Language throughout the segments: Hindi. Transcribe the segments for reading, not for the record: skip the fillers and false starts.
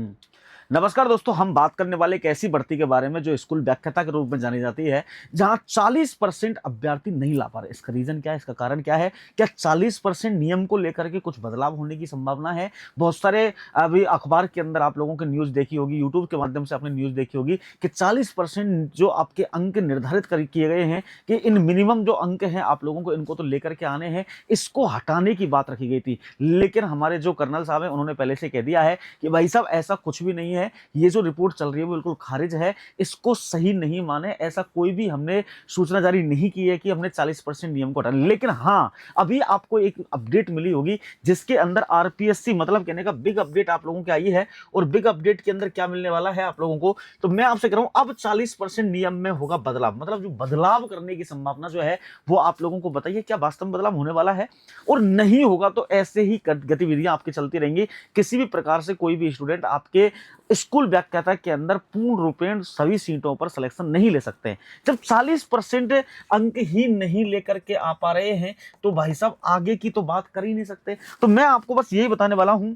हुँ। नमस्कार दोस्तों, हम बात करने वाले एक ऐसी भर्ती के बारे में जो स्कूल व्याख्याता के रूप में जानी जाती है, जहाँ 40% अभ्यर्थी नहीं ला पा रहे। इसका रीज़न क्या है? इसका कारण क्या है? क्या 40% नियम को लेकर के कुछ बदलाव होने की संभावना है? बहुत सारे अभी अखबार के अंदर आप लोगों की न्यूज़ देखी होगी, यूट्यूब के माध्यम से आपने न्यूज़ देखी होगी कि 40% जो आपके अंक निर्धारित कर किए गए हैं कि इन मिनिमम जो अंक हैं, आप लोगों को इनको तो लेकर के आने हैं, इसको हटाने की बात रखी गई थी। लेकिन हमारे जो कर्नल साहब हैं, उन्होंने पहले से कह दिया है कि भाई साहब ऐसा कुछ भी नहीं है, ये जो रिपोर्ट चल रही है वो बिल्कुल खारिज है, इसको सही नहीं माने, ऐसा कोई भी हमने सूचना जारी नहीं की है कि हमने 40% नियम को हटा। लेकिन हाँ, अभी आपको एक अपडेट मिली होगी जिसके अंदर आरपीएससी मतलब कहने का बिग अपडेट आप लोगों की आई है। और बिग अपडेट के अंदर क्या मिलने वाला है आप लोगों को, तो मैं आपसे कह रहा हूं अब 40% नियम में होगा बदलाव। मतलब जो बदलाव करने की संभावना जो है वो आप लोगों को बताइए, क्या वास्तव में बदलाव होने वाला है? और नहीं होगा तो ऐसे ही गतिविधियां आपकी चलती रहेंगी। किसी भी प्रकार से कोई भी स्टूडेंट आपके स्कूल व्याख्याता के अंदर पूर्ण रूपेण सभी सीटों पर सिलेक्शन नहीं ले सकते हैं। जब 40% अंक ही नहीं लेकर के आ पा रहे हैं तो भाई साहब आगे की तो बात कर ही नहीं सकते। तो मैं आपको बस यही बताने वाला हूं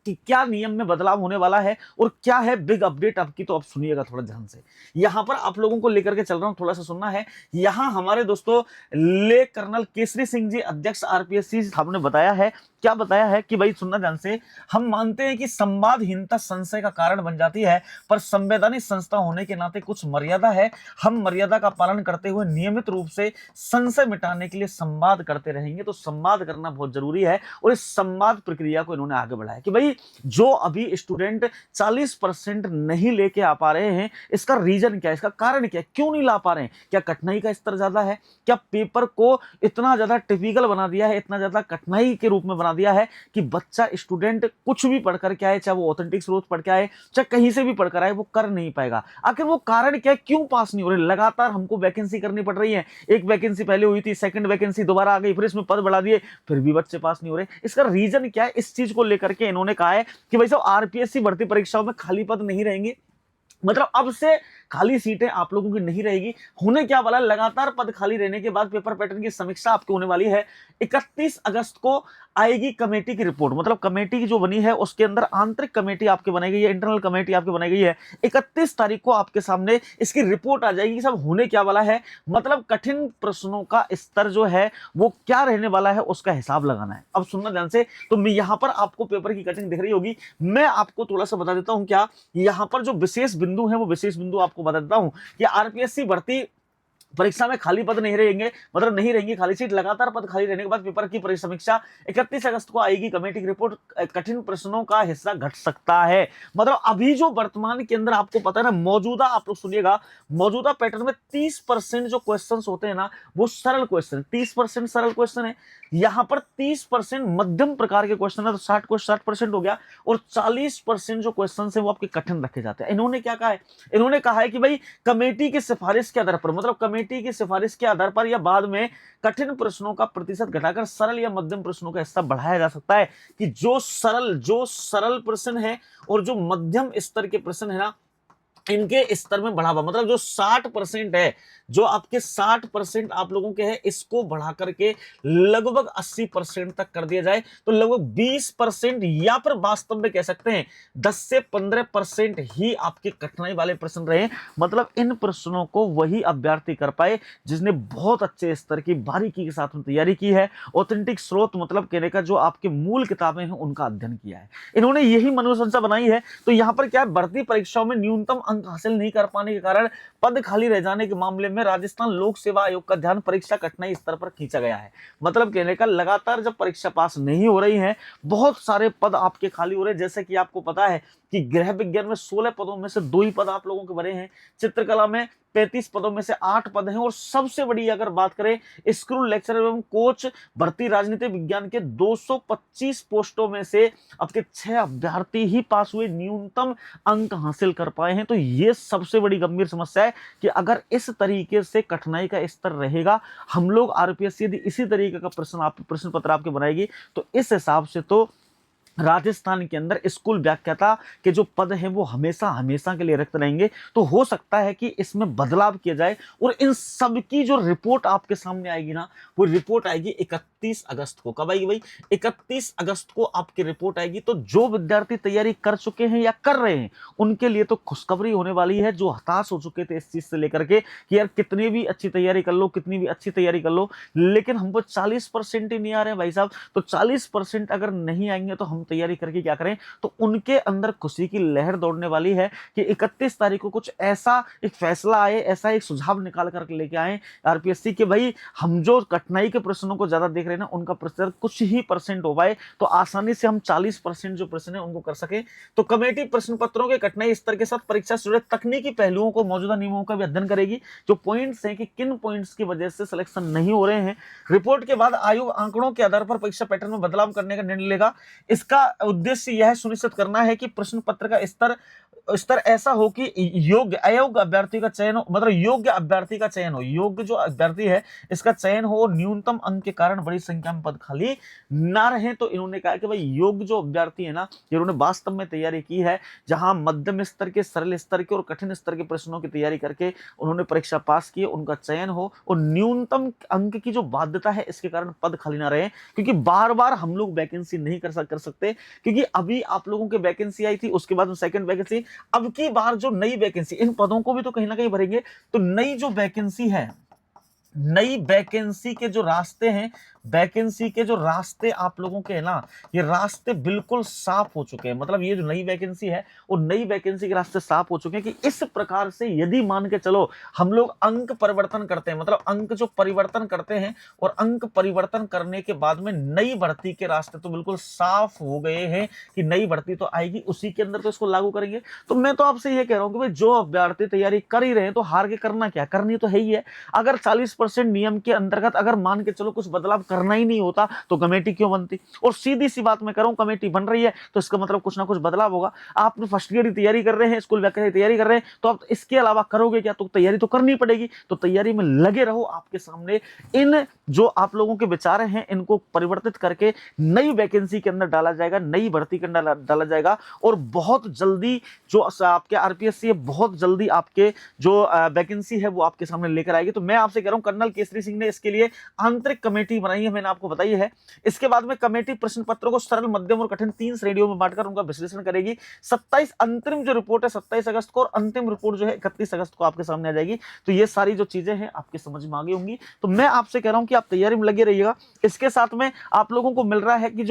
कि क्या नियम में बदलाव होने वाला है और क्या है बिग अपडेट आपकी, तो अब सुनिएगा थोड़ा ध्यान से। यहां पर आप लोगों को लेकर के चल रहा हूं, थोड़ा सा सुनना है। यहां हमारे दोस्तों ले कर्नल केसरी सिंह जी, अध्यक्ष आरपीएससी साहब ने बताया है, क्या बताया है कि भाई सुनना ध्यान से। हम मानते हैं कि संवादहीनता संशय का कारण बन जाती है, पर संवैधानिक संस्था होने के नाते कुछ मर्यादा है। हम मर्यादा का पालन करते हुए नियमित रूप से संशय मिटाने के लिए संवाद करते रहेंगे। तो संवाद करना बहुत जरूरी है और इस संवाद प्रक्रिया को इन्होंने आगे बढ़ाया कि भाई जो अभी स्टूडेंट 40% नहीं लेके आ पा रहे हैं, इसका रीजन क्या है, इसका कारण क्या है, क्यों नहीं ला पा रहे हैं? क्या कठिनाई का स्तर ज्यादा है? क्या पेपर को इतना ज्यादा टिपिकल बना दिया है, इतना ज्यादा कठिनाई के रूप में बना दिया है कि बच्चा स्टूडेंट कुछ भी पढ़ करके आए, चाहे वो ऑथेंटिक स्रोत पढ़ के आए, चाहे कहीं से भी पढ़कर आए, वो कर नहीं पाएगा? आखिर वो कारण क्या है, क्यों पास नहीं हो रहे? लगातार हमको वैकेंसी करनी पड़ रही है, एक वैकेंसी पहले हुई थी, सेकंड वैकेंसी दोबारा आ गई, फिर इसमें पद बढ़ा दिए, फिर भी बच्चे पास नहीं हो रहे। इसका रीजन क्या है? इस चीज को लेकर के इन्होंने कहा है कि भाई साहब आरपीएससी भर्ती परीक्षाओं में खाली पद नहीं रहेंगे। मतलब अब से खाली सीटें आप लोगों की नहीं रहेगी। होने क्या वाला, लगातार पद खाली रहने के बाद पेपर पैटर्न की समीक्षा आपकी होने वाली है। 31 अगस्त को आएगी कमेटी की रिपोर्ट। मतलब कमेटी की जो बनी है उसके अंदर आंतरिक कमेटी आपकी बनाई गई है, इंटरनल कमेटी आपकी बनाई गई है। 31 तारीख को आपके सामने इसकी रिपोर्ट आ जाएगी। सब होने क्या वाला है, मतलब कठिन प्रश्नों का स्तर जो है वो क्या रहने वाला है उसका हिसाब लगाना है। अब सुनना ध्यान से। तो मैं यहां पर आपको पेपर की कटिंग दिख रही होगी, मैं आपको थोड़ा सा बता देता हूं। क्या यहां पर जो विशेष बिंदु है वो विशेष बिंदु आपको बता देता हूं कि आरपीएससी भर्ती परीक्षा में खाली पद नहीं रहेंगे, मतलब नहीं रहेंगी खाली सीट। लगातार पद खाली रहने के बाद पेपर की समीक्षा 31 अगस्त को आएगी कमेटी की रिपोर्ट। कठिन प्रश्नों का हिस्सा घट सकता है। मतलब अभी जो वर्तमान के अंदर आपको पता है ना, मौजूदा आप लोग सुनिएगा, मौजूदा पैटर्न में 30% जो क्वेश्चन होते हैं ना वो सरल क्वेश्चन, 30% सरल क्वेश्चन है। यहां पर 30% मध्यम प्रकार के क्वेश्चन है, तो 60% हो गया। और 40% जो क्वेश्चन है वो आपके कठिन रखे जाते हैं। इन्होंने क्या कहा है, इन्होंने कहा है कि भाई कमेटी की सिफारिश के आधार पर, मतलब कमेटी की सिफारिश के आधार पर या बाद में कठिन प्रश्नों का प्रतिशत घटाकर सरल या मध्यम प्रश्नों का हिस्सा बढ़ाया जा सकता है। कि जो सरल प्रश्न है और जो मध्यम स्तर के प्रश्न है ना, इनके स्तर में बढ़ावा, मतलब जो 60% है, जो आपके 60% आप लोगों के हैं, इसको बढ़ा करके लगभग 80% तक कर दिया जाए तो लगभग 20% या फिर वास्तव में कह सकते हैं 10 से 15% ही आपके कठिनाई वाले प्रश्न रहे। मतलब इन प्रश्नों को वही अभ्यर्थी कर पाए जिसने बहुत अच्छे स्तर की बारीकी के साथ तैयारी की है, ऑथेंटिक स्रोत मतलब कहने का जो आपके मूल किताबें हैं उनका अध्ययन किया है। इन्होंने यही मनोशंसा बनाई है। तो यहां पर क्या है, भर्ती परीक्षाओं में न्यूनतम अंक हासिल नहीं कर पाने के कारण पद खाली रह जाने के मामले में राजस्थान लोक सेवा आयोग का ध्यान परीक्षा कठिनाई स्तर पर खींचा गया है। मतलब कहने का लगातार जब परीक्षा पास नहीं हो रही है, बहुत सारे पद आपके खाली हो रहे हैं। जैसे कि आपको पता है कि गृह विज्ञान में 16 पदों में से 2 ही पद आप लोगों के भरे हैं, चित्रकला में 35 पदों में से 8 पद हैं, और सबसे बड़ी अगर बात करें स्कूल लेक्चर एवं कोच भर्ती राजनीति विज्ञान के 225 पोस्टों में से आपके 6 अभ्यर्थी ही पास हुए, न्यूनतम अंक हासिल कर पाए हैं। तो ये सबसे बड़ी गंभीर समस्या है कि अगर इस तरीके से कठिनाई का स्तर रहेगा, हम लोग आरपीएससी यदि इसी तरीके का प्रश्न पत्र आपके बनाएगी, तो इस हिसाब से तो राजस्थान के अंदर स्कूल व्याख्याता के जो पद हैं वो हमेशा हमेशा के लिए रिक्त रहेंगे। तो हो सकता है कि इसमें बदलाव किया जाए और इन सब की जो रिपोर्ट आपके सामने आएगी ना, वो रिपोर्ट आएगी 31 अगस्त को। कब आएगी भाई? 31 अगस्त को आपकी रिपोर्ट आएगी। तो जो विद्यार्थी तैयारी कर चुके हैं या कर रहे हैं, उनके लिए तो खुशखबरी होने वाली है। जो हताश हो चुके थे इस चीज से लेकर के कि यार कितनी भी अच्छी तैयारी कर लो, कितनी भी अच्छी तैयारी कर लो, लेकिन हमको 40% ही नहीं आ रहे हैं भाई साहब। तो 40% अगर नहीं आएंगे तो हम तैयारी करके क्या करें? तो उनके अंदर खुशी की लहर दौड़ने वाली है कि 31 तारीख को कुछ ऐसा एक फैसला आए, ऐसा एक सुझाव निकाल कर लेके आए आरपीएससी के, भाई हम जो कठिनाई के प्रश्नों को ज्यादा देख रहे हैं ना, उनका प्रतिशत कुछ ही परसेंट हो पाए, तो आसानी से हम 40% जो प्रश्न है उनको कर सके। तो कमेटी प्रश्न पत्रों के कठिनाई स्तर के साथ परीक्षा से जुड़े तकनीकी पहलुओं को, मौजूदा नियमों का भी अध्ययन करेगी। जो पॉइंट्स हैं कि किन पॉइंट्स की वजह से सिलेक्शन नहीं हो रहे हैं। रिपोर्ट के बाद आयोग आंकड़ों के आधार पर परीक्षा पैटर्न में बदलाव करने का निर्णय लेगा। इसका उद्देश्य यह सुनिश्चित करना है कि प्रश्न पत्र का स्तर स्तर ऐसा हो कि योग्य अयोग्य अभ्यर्थी का चयन हो, मतलब योग्य अभ्यर्थी का चयन हो, योग्य जो अभ्यर्थी है इसका चयन हो, और न्यूनतम अंक के कारण बड़ी संख्या में पद खाली ना रहे। तो इन्होंने कहा कि भाई योग्य जो अभ्यर्थी है ना, जिन्होंने वास्तव में तैयारी की है, जहां मध्यम स्तर के, सरल स्तर के और कठिन स्तर के प्रश्नों की तैयारी करके उन्होंने परीक्षा पास की, उनका चयन हो, और न्यूनतम अंक की जो बाध्यता है इसके कारण पद खाली ना रहे। क्योंकि बार बार हम लोग वैकेंसी नहीं कर सकते, क्योंकि अभी आप लोगों की वैकेंसी आई थी, उसके बाद सेकंड वैकेंसी, अब की बार जो नई वैकेंसी, इन पदों को भी तो कहीं ना कहीं भरेंगे। तो नई जो वैकेंसी है, नई वैकेंसी के जो रास्ते हैं, वैकेंसी के जो रास्ते आप लोगों के हैं ना, ये रास्ते बिल्कुल साफ हो चुके हैं। मतलब ये जो नई वैकेंसी है, वो नई वैकेंसी के रास्ते साफ हो चुके हैं कि इस प्रकार से यदि मान के चलो हम लोग अंक परिवर्तन करते हैं, मतलब अंक जो परिवर्तन करते हैं, और अंक परिवर्तन करने के बाद में नई भर्ती के रास्ते तो बिल्कुल साफ हो गए हैं कि नई भर्ती तो आएगी, उसी के अंदर तो इसको लागू करेंगे। तो मैं तो आपसे ये कह रहा हूं कि भाई जो अभ्यर्थी तैयारी कर ही रहे हैं तो हार के करना क्या, करनी तो है ही है। अगर 40% नियम के अंतर्गत अगर मान के चलो कुछ बदलाव करना ही नहीं होता तो कमेटी क्यों बनती? और सीधी सी बात मैं करूं, कमेटी बन रही है तो इसका मतलब कुछ ना कुछ बदलाव होगा। आपने फर्स्ट ईयर की तैयारी कर रहे हैं, स्कूल व्याख्या की तैयारी कर रहे हैं, तो आप इसके अलावा करोगे क्या? तो तैयारी तो करनी पड़ेगी। तो तैयारी में लगे रहो। आपके सामने इन जो आप लोगों के विचार हैं इनको परिवर्तित करके नई वैकेंसी के अंदर डाला जाएगा, नई भर्ती के अंदर डाला जाएगा, और बहुत जल्दी जो आपके आरपीएससी है, बहुत जल्दी आपके जो वैकेंसी है वो आपके सामने लेकर आएगी। तो मैं आपसे कह रहा हूं, कर्नल केसरी सिंह ने इसके लिए आंतरिक कमेटी बनाई है, मैंने आपको बताई है। इसके बाद में कमेटी प्रश्न पत्रों को सरल, मध्यम और कठिन 3 श्रेणियों में बांटकर उनका विश्लेषण करेगी। 27 अंतरिम जो रिपोर्ट है 27 अगस्त को, और अंतिम रिपोर्ट जो है 31 अगस्त को आपके सामने आ जाएगी। तो ये सारी जो चीजें हैं आपके समझ में आ गई होंगी। तो मैं आपसे कह रहा हूं कि आप तैयारी में लगे रहिएगा। इसके साथ में आप लोगों को मिल रहा है कि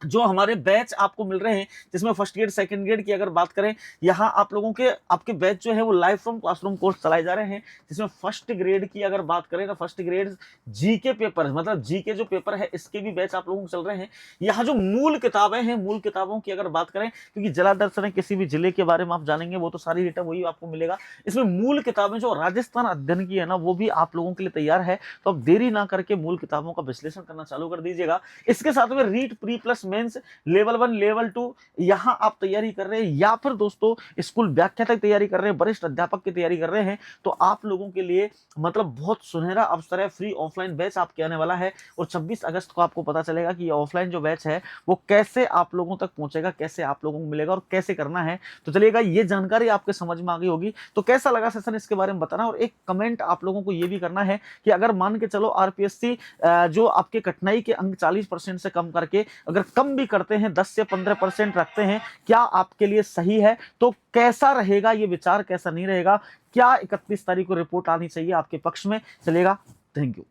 जो हमारे बैच आपको मिल रहे हैं, जिसमें फर्स्ट ग्रेड सेकंड ग्रेड की अगर बात करें, यहाँ आप लोगों के आपके बैच जो है वो लाइव फ्रॉम क्लासरूम कोर्स चलाए जा रहे हैं। जिसमें फर्स्ट ग्रेड की अगर बात करें तो फर्स्ट ग्रेड जीके पेपर, मतलब जीके जो पेपर है इसके भी बैच आप लोगों को चल रहे हैं। यहाँ जो मूल किताबें हैं, मूल किताबों की अगर बात करें, क्योंकि जिला दर्शन है, किसी भी जिले के बारे में आप जानेंगे वो तो सारी डेटा वही आपको मिलेगा। इसमें मूल किताबें जो राजस्थान अध्ययन की है ना, वो भी आप लोगों के लिए तैयार है। तो अब देरी ना करके मूल किताबों का विश्लेषण करना चालू कर दीजिएगा। इसके साथ में REET pre plus mains level 1 level 2 यहां आप तैयारी कर रहे हैं, या फिर दोस्तों स्कूल व्याख्याता की तैयारी कर रहे हैं, वरिष्ठ अध्यापक की तैयारी कर रहे हैं, तो आप लोगों के लिए मतलब बहुत सुनहरा अवसर है। फ्री ऑफलाइन बैच आपके आने वाला है, और 26 अगस्त को आपको पता चलेगा कि ये ऑफलाइन जो बैच है वो कैसे आप लोगों तक पहुंचेगा, कैसे आप लोगों को मिलेगा और कैसे करना है। तो चलिएगा, ये जानकारी आपके समझ में आ गई होगी। तो कैसा लगा सेशन, इसके बारे में बताना, और एक कमेंट आप लोगों को ये भी करना है कि अगर मान के चलो आरपीएससी जो आपके कठिनाई के अंक 40% से कम करके अगर कम भी करते हैं, 10 से 15% रखते हैं, क्या आपके लिए सही है? तो कैसा रहेगा ये विचार, कैसा नहीं रहेगा? क्या 31 तारीख को रिपोर्ट आनी चाहिए आपके पक्ष में? चलेगा। Thank you.